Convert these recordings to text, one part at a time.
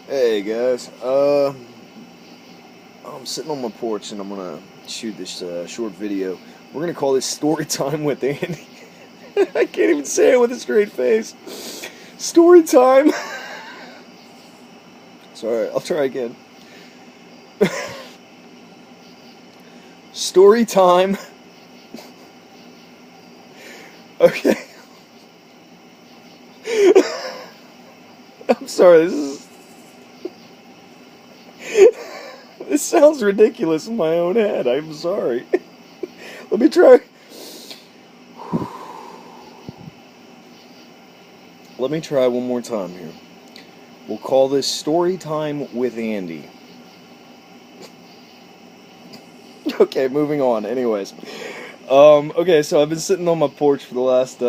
Hey guys, I'm sitting on my porch and I'm gonna shoot this short video. We're gonna call this Story Time with Andy. I can't even say it with a straight face. Story time. Sorry, I'll try again. Story time. Okay. I'm sorry. This sounds ridiculous in my own head. I'm sorry. Let me try. Let me try one more time here. We'll call this Story Time with Andy. Okay, moving on. Anyways. Okay, so I've been sitting on my porch for the last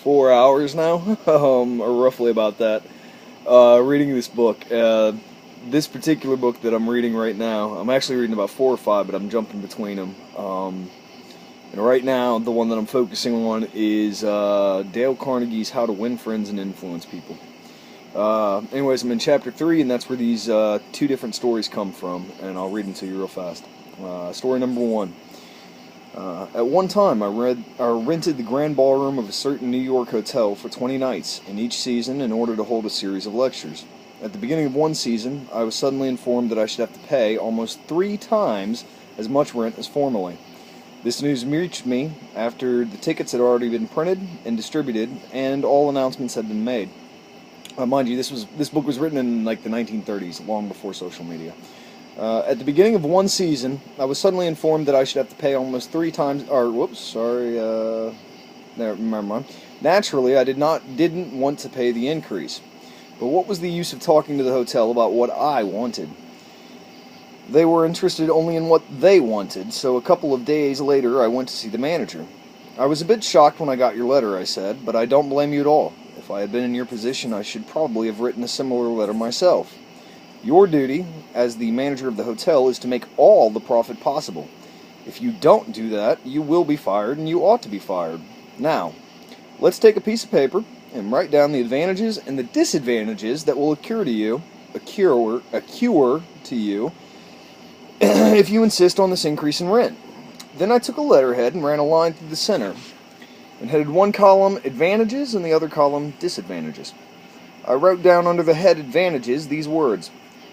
4 hours now, or roughly about that, reading this book. This particular book that I'm reading right now, I'm actually reading about 4 or 5, but I'm jumping between them. And right now, the one that I'm focusing on is Dale Carnegie's How to Win Friends and Influence People. Anyways, I'm in chapter 3, and that's where these 2 different stories come from, and I'll read them to you real fast. Story number 1. At one time, I rented the grand ballroom of a certain New York hotel for 20 nights in each season in order to hold a series of lectures. At the beginning of one season, I was suddenly informed that I should have to pay almost 3 times as much rent as formerly. This news reached me after the tickets had already been printed and distributed, and all announcements had been made. Mind you, this book was written in like the 1930s, long before social media. At the beginning of one season, I was suddenly informed that I should have to pay almost 3 times. Never mind. Naturally, I didn't want to pay the increase. But what was the use of talking to the hotel about what I wanted? They were interested only in what they wanted, so a couple of days later I went to see the manager. I was a bit shocked when I got your letter, I said, but I don't blame you at all. If I had been in your position, I should probably have written a similar letter myself. Your duty, as the manager of the hotel, is to make all the profit possible. If you don't do that, you will be fired, and you ought to be fired. Now, let's take a piece of paper and write down the advantages and the disadvantages that will occur to you, if you insist on this increase in rent. Then I took a letterhead and ran a line through the center, and headed one column advantages and the other column disadvantages. I wrote down under the head advantages these words: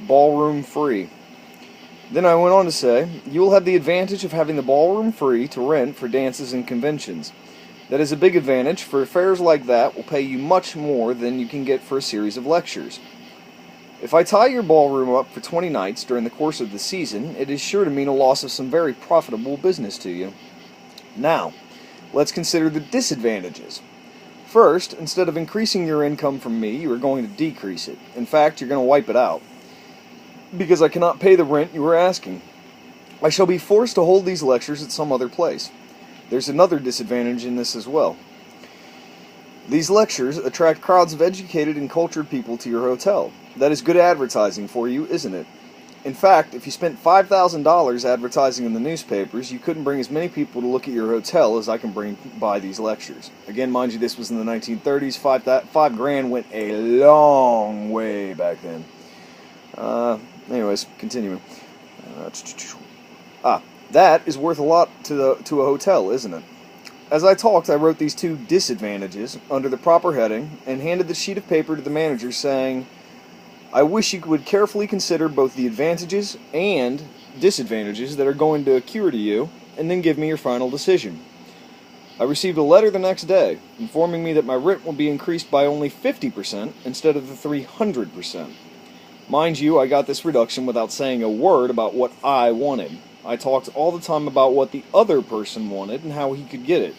ballroom free. Then I went on to say, you will have the advantage of having the ballroom free to rent for dances and conventions. That is a big advantage, for affairs like that will pay you much more than you can get for a series of lectures. If I tie your ballroom up for 20 nights during the course of the season, it is sure to mean a loss of some very profitable business to you. Now, let's consider the disadvantages. First, instead of increasing your income from me, you are going to decrease it. In fact, you're going to wipe it out, because I cannot pay the rent you are asking. I shall be forced to hold these lectures at some other place. There's another disadvantage in this as well. These lectures attract crowds of educated and cultured people to your hotel. That is good advertising for you, isn't it? In fact, if you spent $5,000 advertising in the newspapers, you couldn't bring as many people to look at your hotel as I can bring by these lectures. Again, mind you, this was in the 1930s. $5,000 went a long way back then. Anyways, continuing. That is worth a lot to a hotel, isn't it? As I talked, I wrote these 2 disadvantages under the proper heading and handed the sheet of paper to the manager, saying, I wish you would carefully consider both the advantages and disadvantages that are going to occur to you, and then give me your final decision. I received a letter the next day, informing me that my rent will be increased by only 50% instead of the 300%. Mind you, I got this reduction without saying a word about what I wanted. I talked all the time about what the other person wanted and how he could get it.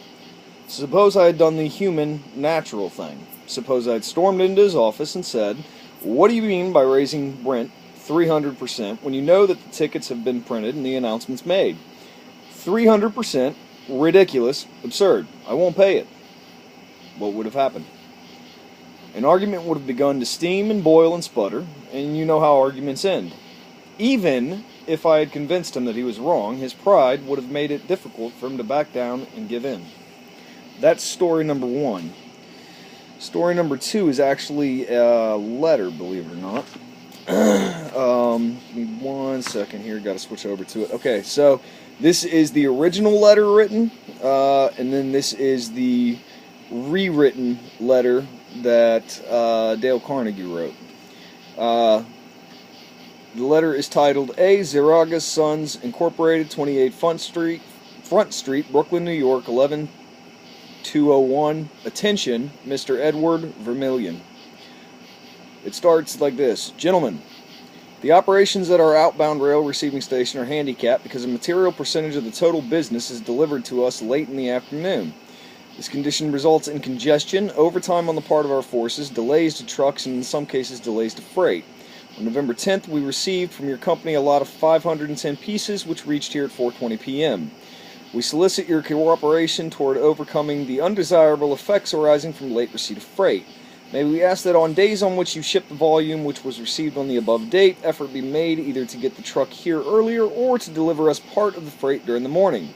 Suppose I had done the human, natural thing. Suppose I had stormed into his office and said, what do you mean by raising rent 300% when you know that the tickets have been printed and the announcements made? 300%? Ridiculous. Absurd. I won't pay it. What would have happened? An argument would have begun to steam and boil and sputter, and you know how arguments end. Even if I had convinced him that he was wrong, his pride would have made it difficult for him to back down and give in. That's story number 1. Story number 2 is actually a letter, believe it or not. Give me 1 second here. Got to switch over to it. Okay, so this is the original letter written, and then this is the rewritten letter that Dale Carnegie wrote. The letter is titled A. Zaraga's Sons, Incorporated, 28 Front Street, Brooklyn, New York, 11201. Attention, Mr. Edward Vermillion. It starts like this. Gentlemen, the operations at our outbound rail receiving station are handicapped because a material percentage of the total business is delivered to us late in the afternoon. This condition results in congestion, overtime on the part of our forces, delays to trucks, and in some cases delays to freight. On November 10th, we received from your company a lot of 510 pieces, which reached here at 4:20 p.m. We solicit your cooperation toward overcoming the undesirable effects arising from late receipt of freight. May we ask that on days on which you ship the volume which was received on the above date, effort be made either to get the truck here earlier or to deliver us part of the freight during the morning.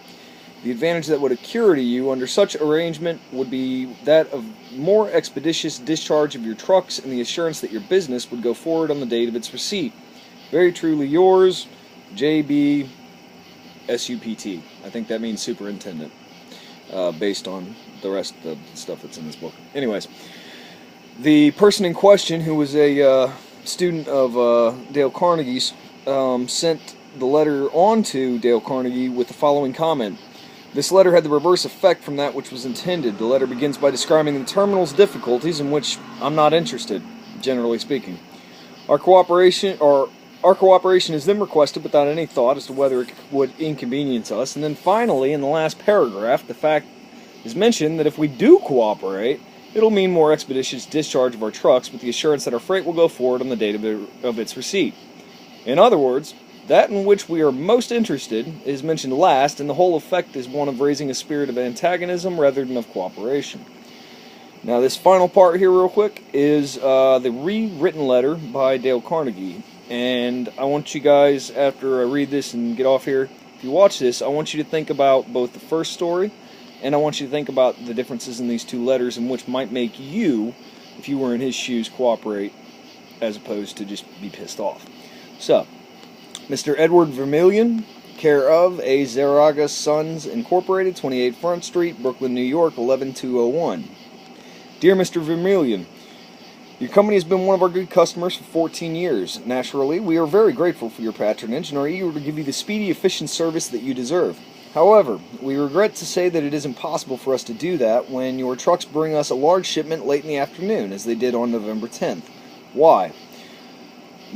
The advantage that would accrue to you under such arrangement would be that of more expeditious discharge of your trucks and the assurance that your business would go forward on the date of its receipt. Very truly yours, J.B. SUPT. I think that means superintendent, based on the rest of the stuff that's in this book. Anyways, the person in question, who was a student of Dale Carnegie's, sent the letter on to Dale Carnegie with the following comment. This letter had the reverse effect from that which was intended. The letter begins by describing the terminal's difficulties, in which I'm not interested, generally speaking. Our cooperation is then requested without any thought as to whether it would inconvenience us. And then finally, in the last paragraph, the fact is mentioned that if we do cooperate, it'll mean more expeditious discharge of our trucks with the assurance that our freight will go forward on the date of its receipt. In other words, that in which we are most interested is mentioned last, and the whole effect is one of raising a spirit of antagonism rather than of cooperation. Now, this final part here, real quick, is the rewritten letter by Dale Carnegie. And I want you guys, after I read this and get off here, if you watch this, I want you to think about both the first story, and I want you to think about the differences in these two letters and which might make you, if you were in his shoes, cooperate as opposed to just be pissed off. So, Mr. Edward Vermillion, care of A. Zaraga's Sons, Incorporated, 28 Front Street, Brooklyn, New York, 11201. Dear Mr. Vermillion, your company has been one of our good customers for 14 years. Naturally, we are very grateful for your patronage and are eager to give you the speedy, efficient service that you deserve. However, we regret to say that it is impossible for us to do that when your trucks bring us a large shipment late in the afternoon, as they did on November 10th. Why?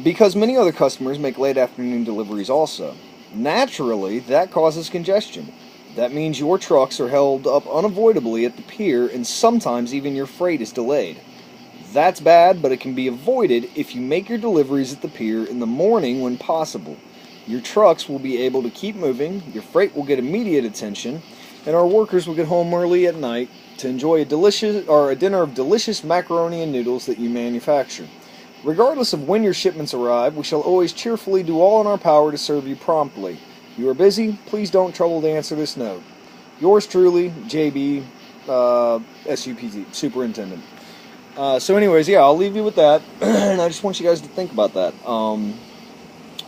Because many other customers make late afternoon deliveries also. Naturally, that causes congestion. That means your trucks are held up unavoidably at the pier, and sometimes even your freight is delayed. That's bad, but it can be avoided if you make your deliveries at the pier in the morning when possible. Your trucks will be able to keep moving, your freight will get immediate attention, and our workers will get home early at night to enjoy a dinner of delicious macaroni and noodles that you manufacture. Regardless of when your shipments arrive, we shall always cheerfully do all in our power to serve you promptly. You are busy? Please don't trouble to answer this note. Yours truly, J.B. SUPT, Superintendent. So anyways, yeah, I'll leave you with that, and I just want you guys to think about that.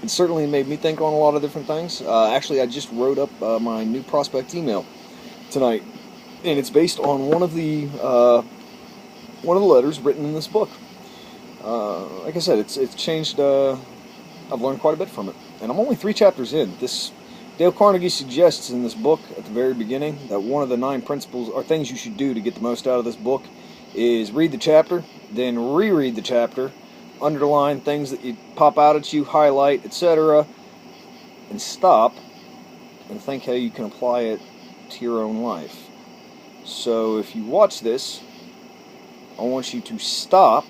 It certainly made me think on a lot of different things. Actually, I just wrote up my new prospect email tonight, and it's based on one of the letters written in this book. Like I said, it's changed. I've learned quite a bit from it, and I'm only 3 chapters in. Dale Carnegie suggests in this book at the very beginning that one of the 9 principles or things you should do to get the most out of this book is read the chapter, then reread the chapter, underline things that you pop out at you, highlight, etc., and stop and think how you can apply it to your own life. So if you watch this, I want you to stop.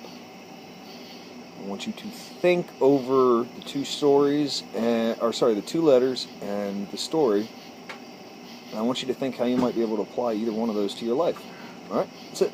I want you to think over the 2 stories, the 2 letters and the story. And I want you to think how you might be able to apply either one of those to your life. Alright? That's it.